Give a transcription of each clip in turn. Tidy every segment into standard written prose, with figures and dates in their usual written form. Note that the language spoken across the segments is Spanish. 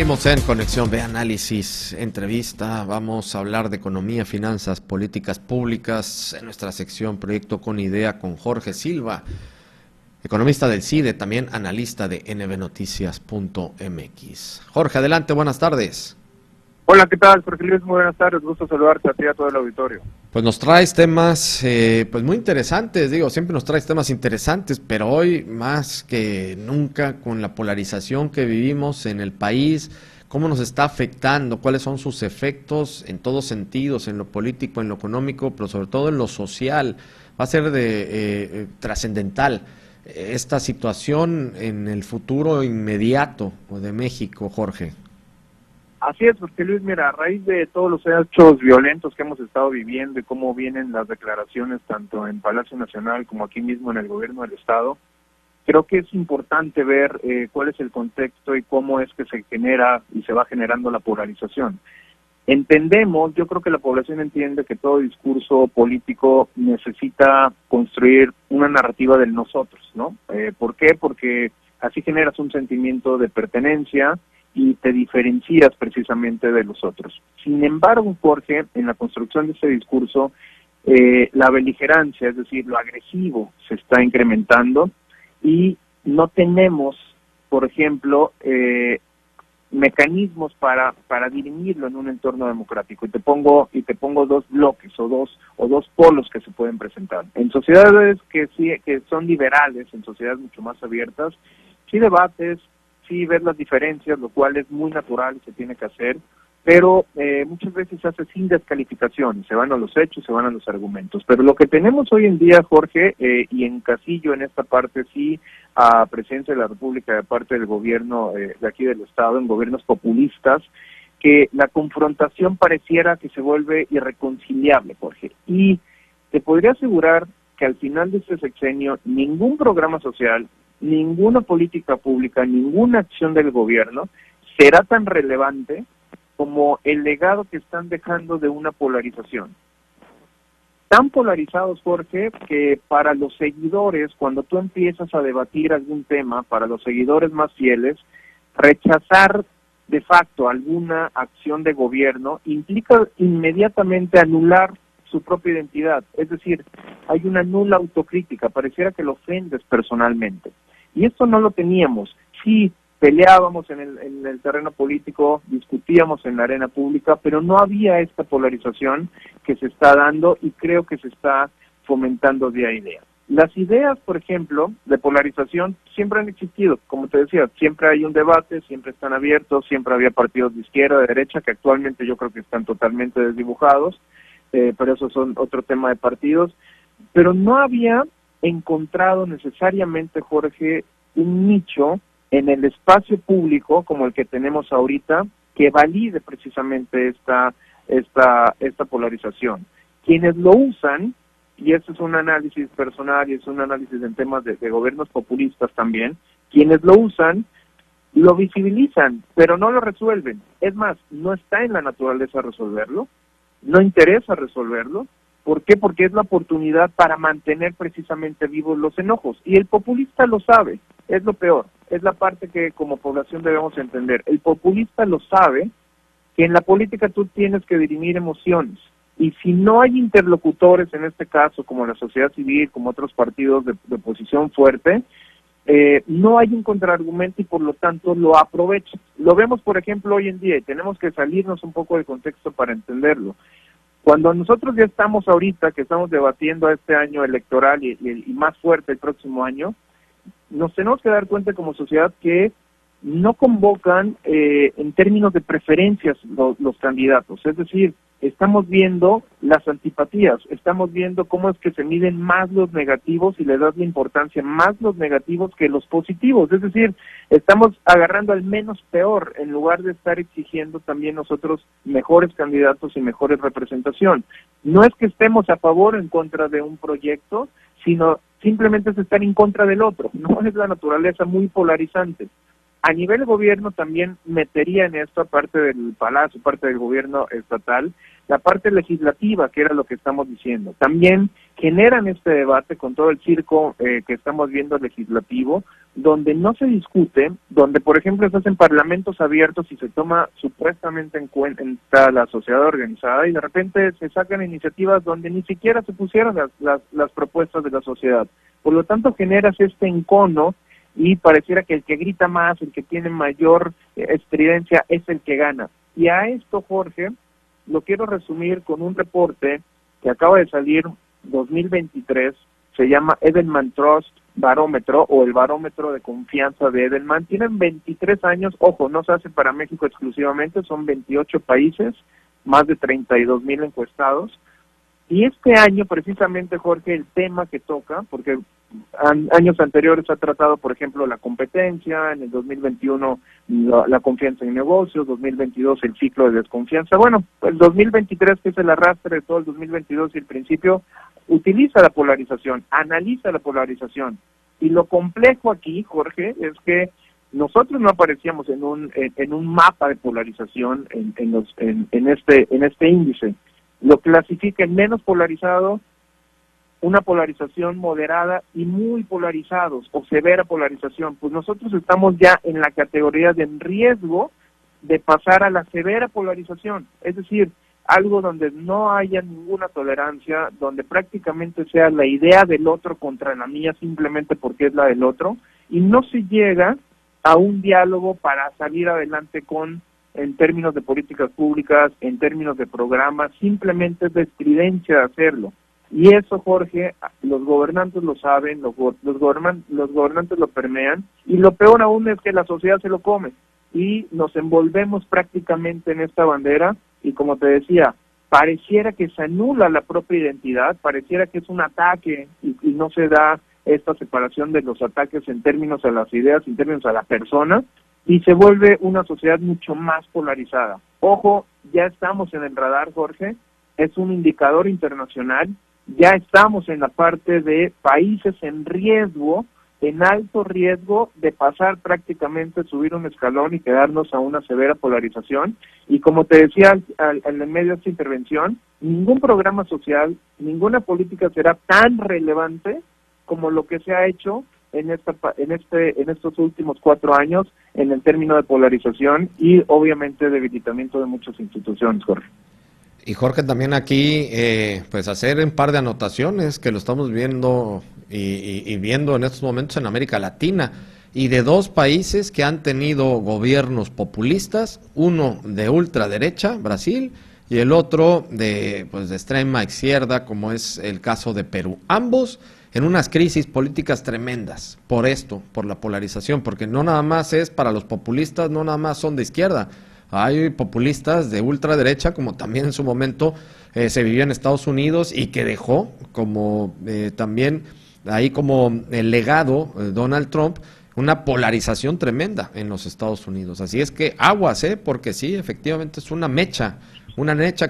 Seguimos en Conexión B Análisis, entrevista. Vamos a hablar de economía, finanzas, políticas públicas en nuestra sección Proyecto con Idea con Jorge Silva, economista del CIDE, también analista de nbnoticias.mx. Jorge, adelante, buenas tardes. Hola, ¿qué tal, Jorge Luis? Muy buenas tardes, gusto saludarte a ti y a todo el auditorio. Pues nos traes temas pues muy interesantes, siempre nos traes temas interesantes, pero hoy más que nunca con la polarización que vivimos en el país, cómo nos está afectando, cuáles son sus efectos en todos sentidos, en lo político, en lo económico, pero sobre todo en lo social, va a ser trascendental esta situación en el futuro inmediato de México, Jorge. Así es, porque Luis, mira, a raíz de todos los hechos violentos que hemos estado viviendo y cómo vienen las declaraciones tanto en Palacio Nacional como aquí mismo en el gobierno del Estado, creo que es importante ver cuál es el contexto y cómo es que se genera y se va generando la polarización. Entendemos, yo creo que la población entiende que todo discurso político necesita construir una narrativa del nosotros, ¿no? ¿Por qué? Porque así generas un sentimiento de pertenencia y te diferencias precisamente de los otros. Sin embargo, Jorge, en la construcción de ese discurso, la beligerancia, es decir, lo agresivo, se está incrementando y no tenemos, por ejemplo, mecanismos para dirimirlo en un entorno democrático. Y te pongo dos bloques o dos polos que se pueden presentar. En sociedades que son liberales, en sociedades mucho más abiertas, sí debates, sí ver las diferencias, lo cual es muy natural y se tiene que hacer, pero muchas veces se hace sin descalificación, se van a los hechos, se van a los argumentos. Pero lo que tenemos hoy en día, Jorge, y encasillo en esta parte sí a presencia de la República de parte del gobierno de aquí del Estado, en gobiernos populistas, que la confrontación pareciera que se vuelve irreconciliable, Jorge. Y te podría asegurar que al final de este sexenio ningún programa social, ninguna política pública, ninguna acción del gobierno será tan relevante como el legado que están dejando de una polarización. Tan polarizados, Jorge, que para los seguidores, cuando tú empiezas a debatir algún tema, para los seguidores más fieles, rechazar de facto alguna acción de gobierno implica inmediatamente anular su propia identidad. Es decir, hay una nula autocrítica, pareciera que lo ofendes personalmente. Y esto no lo teníamos. Sí, peleábamos en el terreno político, discutíamos en la arena pública, pero no había esta polarización que se está dando y creo que se está fomentando día a día. Las ideas, por ejemplo, de polarización siempre han existido, como te decía, siempre hay un debate, siempre están abiertos, siempre había partidos de izquierda, de derecha, que actualmente yo creo que están totalmente desdibujados, pero eso son otro tema de partidos, pero no había encontrado necesariamente, Jorge, un nicho en el espacio público como el que tenemos ahorita que valide precisamente esta polarización. Quienes lo usan, y eso es un análisis personal y es un análisis en temas de gobiernos populistas también, quienes lo usan, lo visibilizan, pero no lo resuelven. Es más, no está en la naturaleza resolverlo, no interesa resolverlo. ¿Por qué? Porque es la oportunidad para mantener precisamente vivos los enojos. Y el populista lo sabe, es lo peor, es la parte que como población debemos entender. El populista lo sabe, que en la política tú tienes que dirimir emociones. Y si no hay interlocutores, en este caso, como la sociedad civil, como otros partidos de oposición fuerte, no hay un contraargumento y por lo tanto lo aprovechan. Lo vemos, por ejemplo, hoy en día, y tenemos que salirnos un poco del contexto para entenderlo. Cuando nosotros ya estamos ahorita, que estamos debatiendo este año electoral y más fuerte el próximo año, nos tenemos que dar cuenta como sociedad que no convocan en términos de preferencias los candidatos. Es decir, estamos viendo las antipatías, estamos viendo cómo es que se miden más los negativos y le das la importancia más los negativos que los positivos. Es decir, estamos agarrando al menos peor en lugar de estar exigiendo también nosotros mejores candidatos y mejores representación. No es que estemos a favor o en contra de un proyecto, sino simplemente es estar en contra del otro. No es la naturaleza muy polarizante. A nivel de gobierno también metería en esto, parte del Palacio, parte del gobierno estatal, la parte legislativa, que era lo que estamos diciendo. También generan este debate con todo el circo que estamos viendo legislativo, donde no se discute, donde por ejemplo se hacen parlamentos abiertos y se toma supuestamente en cuenta la sociedad organizada, y de repente se sacan iniciativas donde ni siquiera se pusieron las propuestas de la sociedad. Por lo tanto, generas este encono y pareciera que el que grita más, el que tiene mayor estridencia, es el que gana. Y a esto, Jorge, lo quiero resumir con un reporte que acaba de salir 2023, se llama Edelman Trust Barómetro, o el barómetro de confianza de Edelman. Tienen 23 años, ojo, no se hace para México exclusivamente, son 28 países, más de 32,000 encuestados. Y este año, precisamente, Jorge, el tema que toca, porque años anteriores ha tratado, por ejemplo, la competencia, en el 2021 la confianza en negocios, 2022 el ciclo de desconfianza. Bueno, el 2023, que es el arrastre de todo el 2022 y el principio, utiliza la polarización, analiza la polarización. Y lo complejo aquí, Jorge, es que nosotros no aparecíamos en un mapa de polarización en este índice. Lo clasifica en menos polarizado, una polarización moderada y muy polarizados, o severa polarización. Pues nosotros estamos ya en la categoría de riesgo de pasar a la severa polarización, es decir, algo donde no haya ninguna tolerancia, donde prácticamente sea la idea del otro contra la mía simplemente porque es la del otro, y no se llega a un diálogo para salir adelante en términos de políticas públicas, en términos de programas, simplemente es de estridencia de hacerlo. Y eso, Jorge, los gobernantes lo saben, los gobernantes lo permean, y lo peor aún es que la sociedad se lo come, y nos envolvemos prácticamente en esta bandera, y como te decía, pareciera que se anula la propia identidad, pareciera que es un ataque, y no se da esta separación de los ataques en términos a las ideas, en términos a la persona, y se vuelve una sociedad mucho más polarizada. Ojo, ya estamos en el radar, Jorge, es un indicador internacional, ya estamos en la parte de países en riesgo, en alto riesgo de pasar prácticamente, subir un escalón y quedarnos a una severa polarización. Y como te decía en medio de esta intervención, ningún programa social, ninguna política será tan relevante como lo que se ha hecho en estos últimos 4 años en el término de polarización y obviamente debilitamiento de muchas instituciones, Jorge. Y Jorge, también aquí, pues hacer un par de anotaciones que lo estamos viendo y viendo en estos momentos en América Latina, y de 2 países que han tenido gobiernos populistas, uno de ultraderecha, Brasil, y el otro de extrema izquierda, como es el caso de Perú. Ambos en unas crisis políticas tremendas, por esto, por la polarización, porque no nada más es para los populistas, no nada más son de izquierda. Hay populistas de ultraderecha, como también en su momento se vivió en Estados Unidos, y que dejó como también ahí como el legado Donald Trump, una polarización tremenda en los Estados Unidos. Así es que aguas, porque sí, efectivamente es una mecha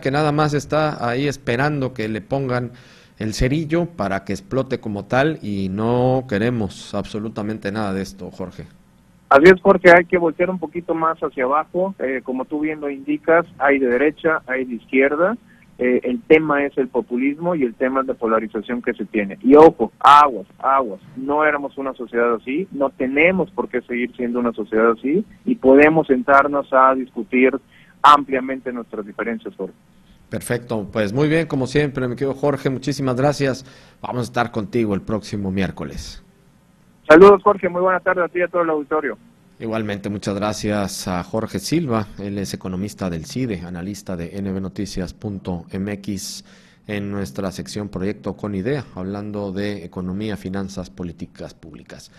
que nada más está ahí esperando que le pongan el cerillo para que explote como tal, y no queremos absolutamente nada de esto, Jorge. Así es, Jorge, hay que voltear un poquito más hacia abajo, como tú bien lo indicas, hay de derecha, hay de izquierda, el tema es el populismo y el tema es la polarización que se tiene. Y ojo, aguas, no éramos una sociedad así, no tenemos por qué seguir siendo una sociedad así, y podemos sentarnos a discutir ampliamente nuestras diferencias, Jorge. Perfecto, pues muy bien, como siempre, mi querido Jorge, muchísimas gracias. Vamos a estar contigo el próximo miércoles. Saludos, Jorge, muy buena tarde a ti y a todo el auditorio. Igualmente, muchas gracias a Jorge Silva, él es economista del CIDE, analista de nbnoticias.mx, en nuestra sección Proyecto con Idea, hablando de economía, finanzas, políticas públicas.